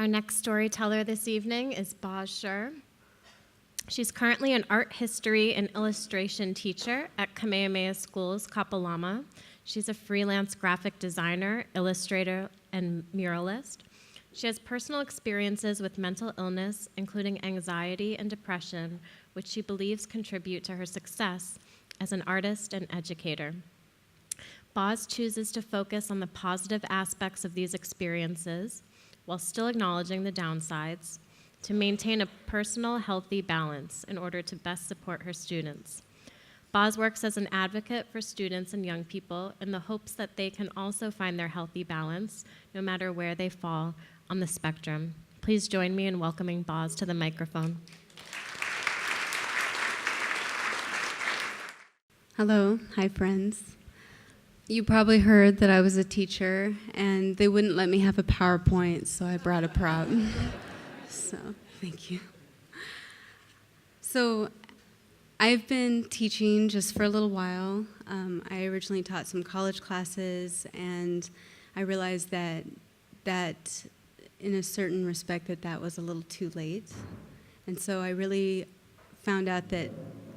Our next storyteller this evening is Boz Schurr. She's currently an art history and illustration teacher at Kamehameha Schools Kapālama. She's a freelance graphic designer, illustrator, and muralist. She has personal experiences with mental illness, including anxiety and depression, which she believes contribute to her success as an artist and educator. Boz chooses to focus on the positive aspects of these experiences while still acknowledging the downsides to maintain a personal, healthy balance in order to best support her students. Boz works as an advocate for students and young people in the hopes that they can also find their healthy balance no matter where they fall on the spectrum. Please join me in welcoming Boz to the microphone. Hello, hi friends. You probably heard that I was a teacher and they wouldn't let me have a PowerPoint, so I brought a prop. So, thank you. So, I've been teaching just for a little while. I originally taught some college classes, and I realized that in a certain respect that was a little too late. And so I really found out that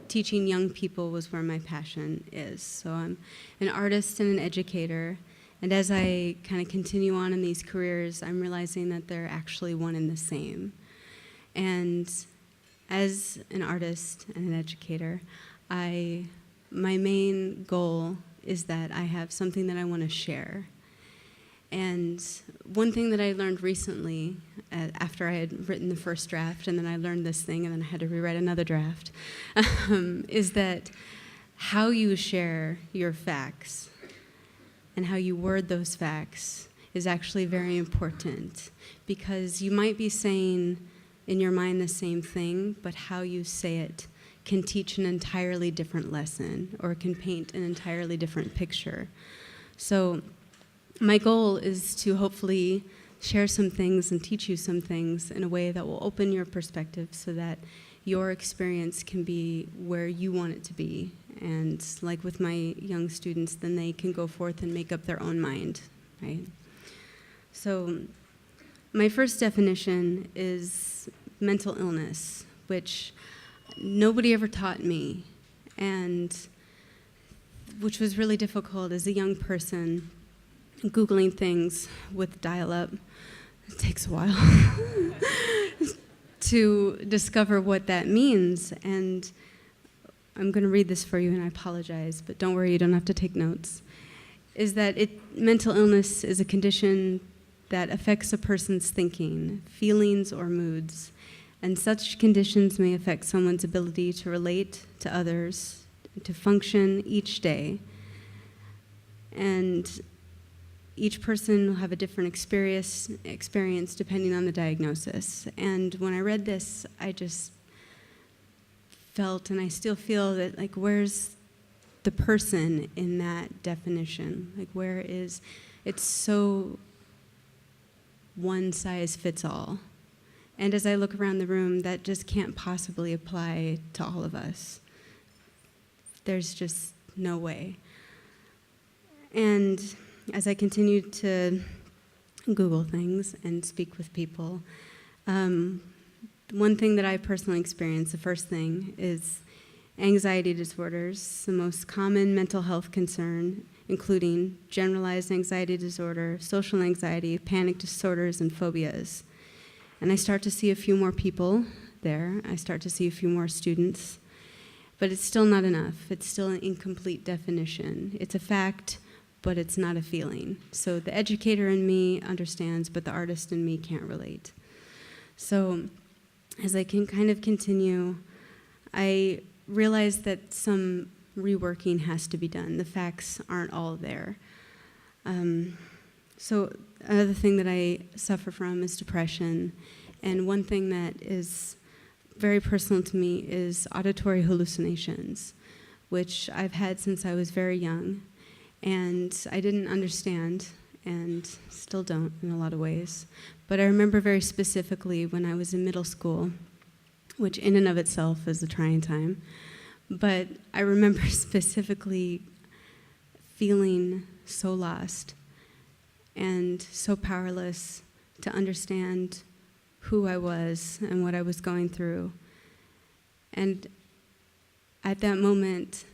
teaching young people was where my passion is. So I'm an artist and an educator, and as I kind of continue on in these careers, I'm realizing that they're actually one and the same. And as an artist and an educator, my main goal is that I have something that I want to share. And one thing that I learned recently, after I had written the first draft, and then I learned this thing, and then I had to rewrite another draft, is that how you share your facts and how you word those facts is actually very important, because you might be saying in your mind the same thing, but how you say it can teach an entirely different lesson or can paint an entirely different picture. So my goal is to hopefully share some things and teach you some things in a way that will open your perspective so that your experience can be where you want it to be. And like with my young students, then they can go forth and make up their own mind, right? So my first definition is mental illness, which nobody ever taught me, and which was really difficult as a young person. Googling things with dial-up, it takes a while to discover what that means. And I'm going to read this for you, and I apologize, but don't worry, you don't have to take notes. Is that mental illness is a condition that affects a person's thinking, feelings, or moods. And such conditions may affect someone's ability to relate to others, to function each day. And each person will have a different experience depending on the diagnosis. And when I read this, I just felt, and I still feel that, like, where's the person in that definition? Like, where is, it's so one size fits all. And as I look around the room, that just can't possibly apply to all of us. There's just no way. And as I continue to Google things and speak with people, one thing that I personally experienced, the first thing, is anxiety disorders, the most common mental health concern, including generalized anxiety disorder, social anxiety, panic disorders, and phobias. And I start to see a few more people there. I start to see a few more students. But it's still not enough. It's still an incomplete definition. It's a fact, but it's not a feeling. So the educator in me understands, but the artist in me can't relate. So as I can kind of continue, I realize that some reworking has to be done. The facts aren't all there. So another thing that I suffer from is depression. And one thing that is very personal to me is auditory hallucinations, which I've had since I was very young. And I didn't understand, and still don't in a lot of ways. But I remember very specifically when I was in middle school, which in and of itself is a trying time. But I remember specifically feeling so lost and so powerless to understand who I was and what I was going through. And at that moment,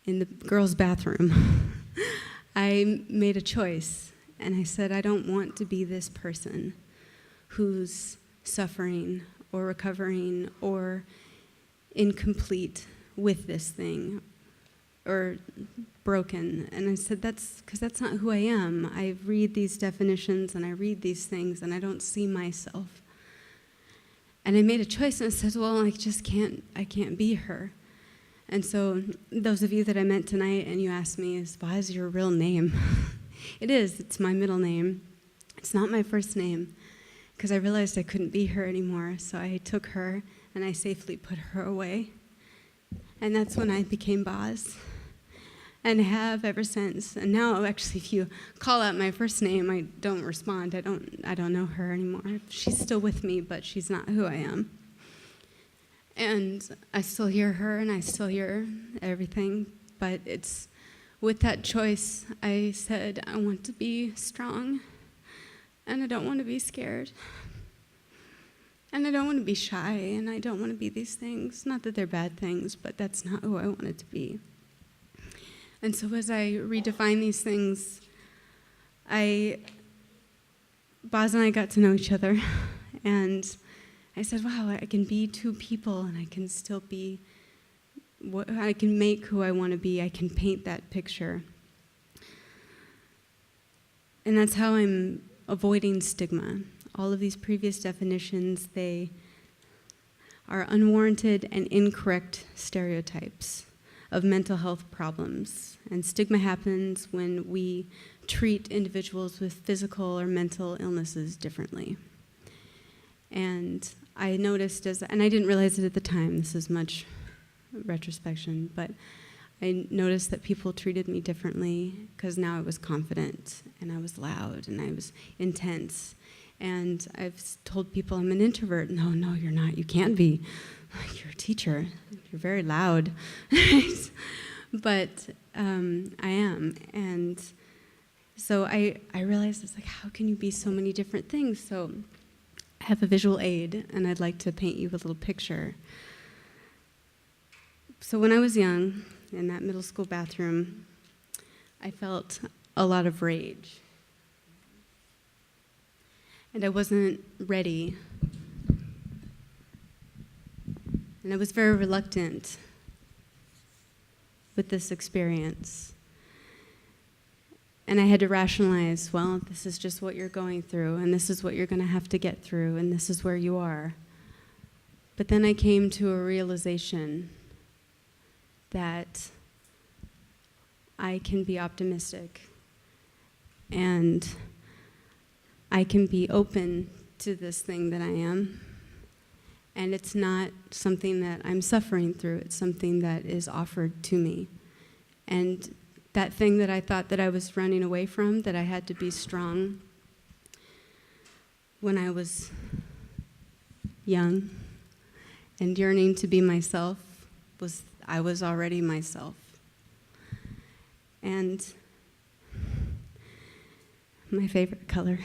in the girls' bathroom, I made a choice, and I said, I don't want to be this person who's suffering or recovering or incomplete with this thing or broken. And I said, because that's not who I am. I read these definitions and I read these things and I don't see myself. And I made a choice and I said, well, I can't be her. And so those of you that I met tonight and you asked me, is Boz your real name? It is. It's my middle name. It's not my first name, because I realized I couldn't be her anymore. So I took her and I safely put her away. And that's when I became Boz, and have ever since. And now, actually, if you call out my first name, I don't respond. I don't know her anymore. She's still with me, but she's not who I am. And I still hear her, and I still hear everything. But it's with that choice, I said, I want to be strong, and I don't want to be scared. And I don't want to be shy, and I don't want to be these things. Not that they're bad things, but that's not who I wanted to be. And so as I redefine these things, Boz and I got to know each other, and I said, wow, I can be two people, and I can still be, I can make who I want to be. I can paint that picture. And that's how I'm avoiding stigma. All of these previous definitions, they are unwarranted and incorrect stereotypes of mental health problems. And stigma happens when we treat individuals with physical or mental illnesses differently. And I noticed, and I didn't realize it at the time, this is much retrospection, but I noticed that people treated me differently because now I was confident, and I was loud, and I was intense. And I've told people I'm an introvert. No, you're not. You can't be. You're a teacher. You're very loud. But I am. And so I realized, it's like, how can you be so many different things? So I have a visual aid, and I'd like to paint you a little picture. So when I was young, in that middle school bathroom, I felt a lot of rage. And I wasn't ready. And I was very reluctant with this experience. And I had to rationalize, well, this is just what you're going through, and this is what you're going to have to get through, and this is where you are. But then I came to a realization that I can be optimistic, and I can be open to this thing that I am, and it's not something that I'm suffering through. It's something that is offered to me. And that thing that I thought that I was running away from, that I had to be strong when I was young and yearning to be myself, I was already myself. And my favorite color,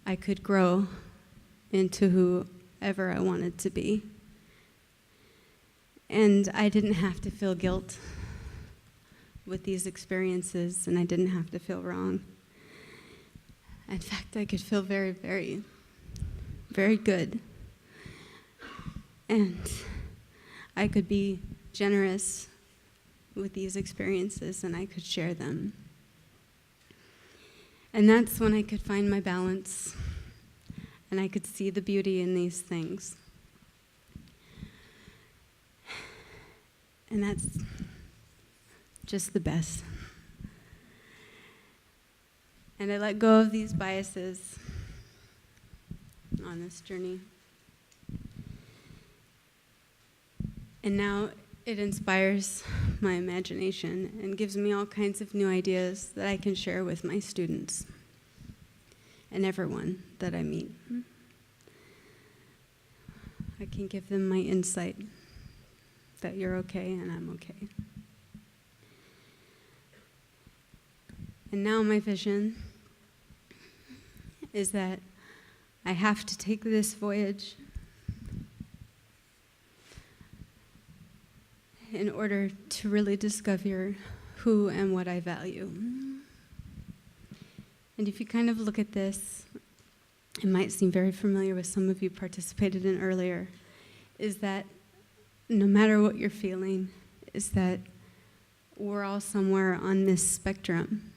I could grow into whoever I wanted to be. And I didn't have to feel guilt with these experiences, and I didn't have to feel wrong. In fact, I could feel very, very, very good. And I could be generous with these experiences, and I could share them. And that's when I could find my balance, and I could see the beauty in these things. And that's just the best. And I let go of these biases on this journey. And now it inspires my imagination and gives me all kinds of new ideas that I can share with my students and everyone that I meet. I can give them my insight that you're okay and I'm okay. And now my vision is that I have to take this voyage in order to really discover who and what I value. And if you kind of look at this, it might seem very familiar with some of you participated in earlier, is that no matter what you're feeling, is that we're all somewhere on this spectrum.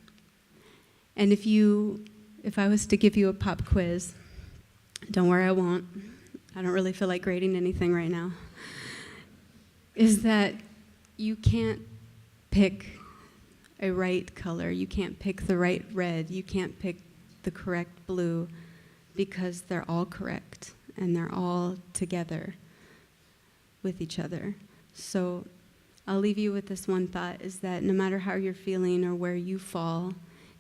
And if I was to give you a pop quiz, don't worry, I won't. I don't really feel like grading anything right now. Is that you can't pick a right color. You can't pick the right red. You can't pick the correct blue because they're all correct and they're all together with each other. So I'll leave you with this one thought, is that no matter how you're feeling or where you fall,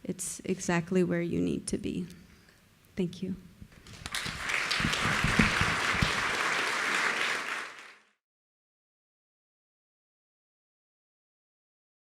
it's exactly where you need to be. Thank you.